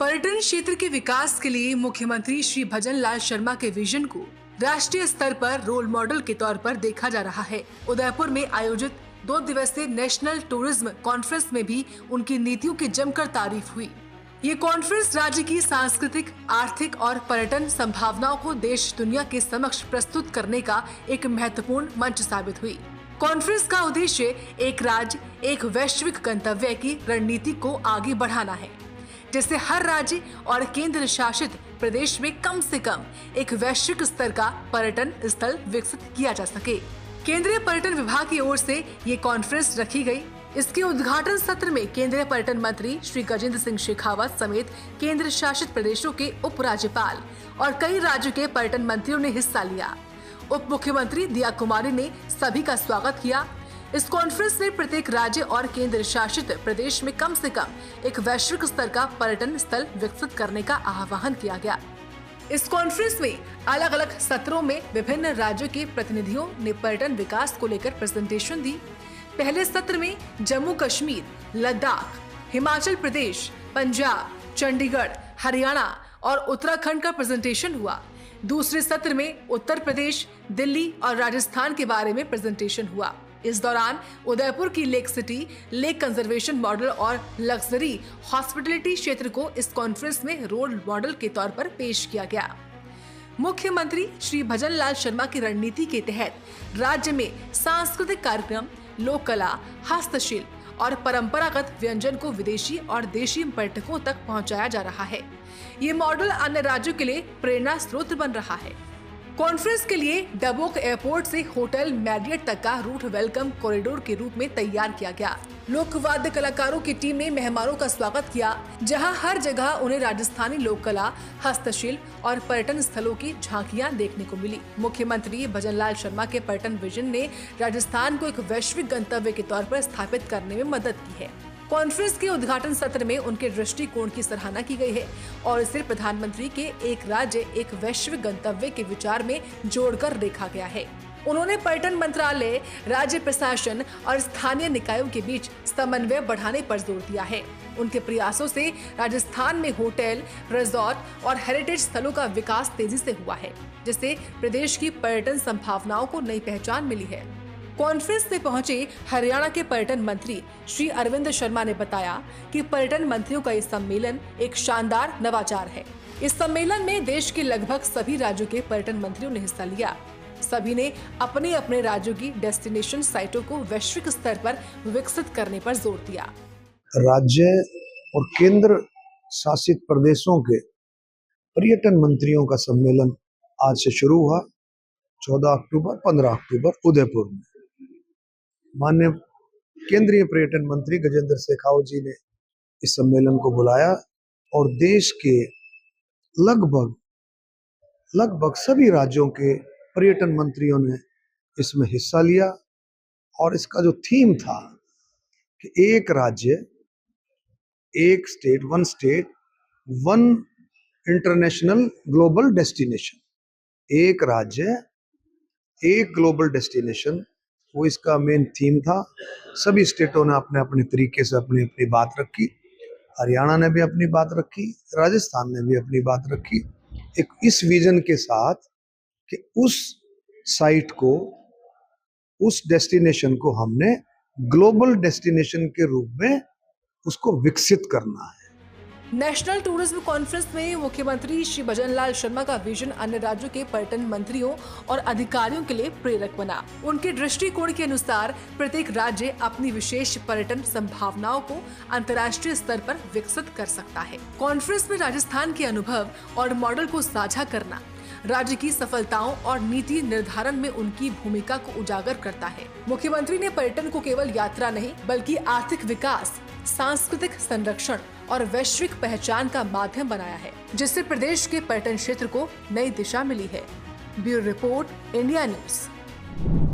पर्यटन क्षेत्र के विकास के लिए मुख्यमंत्री श्री भजन लाल शर्मा के विजन को राष्ट्रीय स्तर पर रोल मॉडल के तौर पर देखा जा रहा है। उदयपुर में आयोजित 2 दिवसीय नेशनल टूरिज्म कॉन्फ्रेंस में भी उनकी नीतियों की जमकर तारीफ हुई। ये कॉन्फ्रेंस राज्य की सांस्कृतिक, आर्थिक और पर्यटन संभावनाओं को देश दुनिया के समक्ष प्रस्तुत करने का एक महत्वपूर्ण मंच साबित हुई। कॉन्फ्रेंस का उद्देश्य एक राज्य, एक वैश्विक गंतव्य की रणनीति को आगे बढ़ाना है, जिससे हर राज्य और केंद्र शासित प्रदेश में कम से कम एक वैश्विक स्तर का पर्यटन स्थल विकसित किया जा सके। केंद्रीय पर्यटन विभाग की ओर से ये कॉन्फ्रेंस रखी गई। इसके उद्घाटन सत्र में केंद्रीय पर्यटन मंत्री श्री गजेंद्र सिंह शेखावत समेत केंद्र शासित प्रदेशों के उप राज्यपाल और कई राज्यों के पर्यटन मंत्रियों ने हिस्सा लिया। उप मुख्यमंत्री दिया कुमारी ने सभी का स्वागत किया। इस कॉन्फ्रेंस में प्रत्येक राज्य और केंद्र शासित प्रदेश में कम से कम एक वैश्विक स्तर का पर्यटन स्थल विकसित करने का आह्वान किया गया। इस कॉन्फ्रेंस में अलग अलग सत्रों में विभिन्न राज्यों के प्रतिनिधियों ने पर्यटन विकास को लेकर प्रेजेंटेशन दी। पहले सत्र में जम्मू कश्मीर, लद्दाख, हिमाचल प्रदेश, पंजाब, चंडीगढ़, हरियाणा और उत्तराखंड का प्रेजेंटेशन हुआ। दूसरे सत्र में उत्तर प्रदेश, दिल्ली और राजस्थान के बारे में प्रेजेंटेशन हुआ। इस दौरान उदयपुर की lake city, lake conservation model और लग्जरी हॉस्पिटैलिटी क्षेत्र को इस कॉन्फ्रेंस में रोल मॉडल के तौर पर पेश किया गया। मुख्यमंत्री श्री भजन लाल शर्मा की रणनीति के तहत राज्य में सांस्कृतिक कार्यक्रम, लोक कला, हस्तशिल्प और परंपरागत व्यंजन को विदेशी और देशी पर्यटकों तक पहुंचाया जा रहा है। ये मॉडल अन्य राज्यों के लिए प्रेरणा स्रोत बन रहा है। कॉन्फ्रेंस के लिए डबोक एयरपोर्ट से होटल मैरियट तक का रूट वेलकम कॉरिडोर के रूप में तैयार किया गया। लोक वाद्य कलाकारों की टीम ने मेहमानों का स्वागत किया, जहां हर जगह उन्हें राजस्थानी लोक कला, हस्तशिल्प और पर्यटन स्थलों की झांकियां देखने को मिली। मुख्यमंत्री भजन लाल शर्मा के पर्यटन विजन ने राजस्थान को एक वैश्विक गंतव्य के तौर पर स्थापित करने में मदद की है। कॉन्फ्रेंस के उद्घाटन सत्र में उनके दृष्टिकोण की सराहना की गई है और इसे प्रधानमंत्री के एक राज्य, एक वैश्विक गंतव्य के विचार में जोड़कर देखा गया है। उन्होंने पर्यटन मंत्रालय, राज्य प्रशासन और स्थानीय निकायों के बीच समन्वय बढ़ाने पर जोर दिया है। उनके प्रयासों से राजस्थान में होटल, रिजॉर्ट और हेरिटेज स्थलों का विकास तेजी से हुआ है, जिससे प्रदेश की पर्यटन संभावनाओं को नई पहचान मिली है। कॉन्फ्रेंस में पहुंचे हरियाणा के पर्यटन मंत्री श्री अरविंद शर्मा ने बताया कि पर्यटन मंत्रियों का इस सम्मेलन एक शानदार नवाचार है। इस सम्मेलन में देश के लगभग सभी राज्यों के पर्यटन मंत्रियों ने हिस्सा लिया। सभी ने अपने अपने राज्यों की डेस्टिनेशन साइटों को वैश्विक स्तर पर विकसित करने पर जोर दिया। राज्य और केंद्र शासित प्रदेशों के पर्यटन मंत्रियों का सम्मेलन आज से शुरू हुआ। 14 अक्टूबर, 15 अक्टूबर उदयपुर में माननीय केंद्रीय पर्यटन मंत्री गजेंद्र शेखावत जी ने इस सम्मेलन को बुलाया और देश के लगभग सभी राज्यों के पर्यटन मंत्रियों ने इसमें हिस्सा लिया। और इसका जो थीम था कि एक राज्य, एक state, one state, one international global destination, एक राज्य, एक ग्लोबल डेस्टिनेशन, वो इसका मेन थीम था। सभी स्टेटों ने अपने अपने तरीके से अपनी अपनी बात रखी। हरियाणा ने भी अपनी बात रखी, राजस्थान ने भी अपनी बात रखी, एक इस विजन के साथ कि उस साइट को, उस डेस्टिनेशन को हमने ग्लोबल डेस्टिनेशन के रूप में उसको विकसित करना है। नेशनल टूरिज्म कॉन्फ्रेंस में मुख्यमंत्री श्री भजन लाल शर्मा का विजन अन्य राज्यों के पर्यटन मंत्रियों और अधिकारियों के लिए प्रेरक बना। उनके दृष्टिकोण के अनुसार प्रत्येक राज्य अपनी विशेष पर्यटन संभावनाओं को अंतर्राष्ट्रीय स्तर पर विकसित कर सकता है। कॉन्फ्रेंस में राजस्थान के अनुभव और मॉडल को साझा करना राज्य की सफलताओं और नीति निर्धारण में उनकी भूमिका को उजागर करता है। मुख्यमंत्री ने पर्यटन को केवल यात्रा नहीं, बल्कि आर्थिक विकास, सांस्कृतिक संरक्षण और वैश्विक पहचान का माध्यम बनाया है, जिससे प्रदेश के पर्यटन क्षेत्र को नई दिशा मिली है। Bureau report, India news.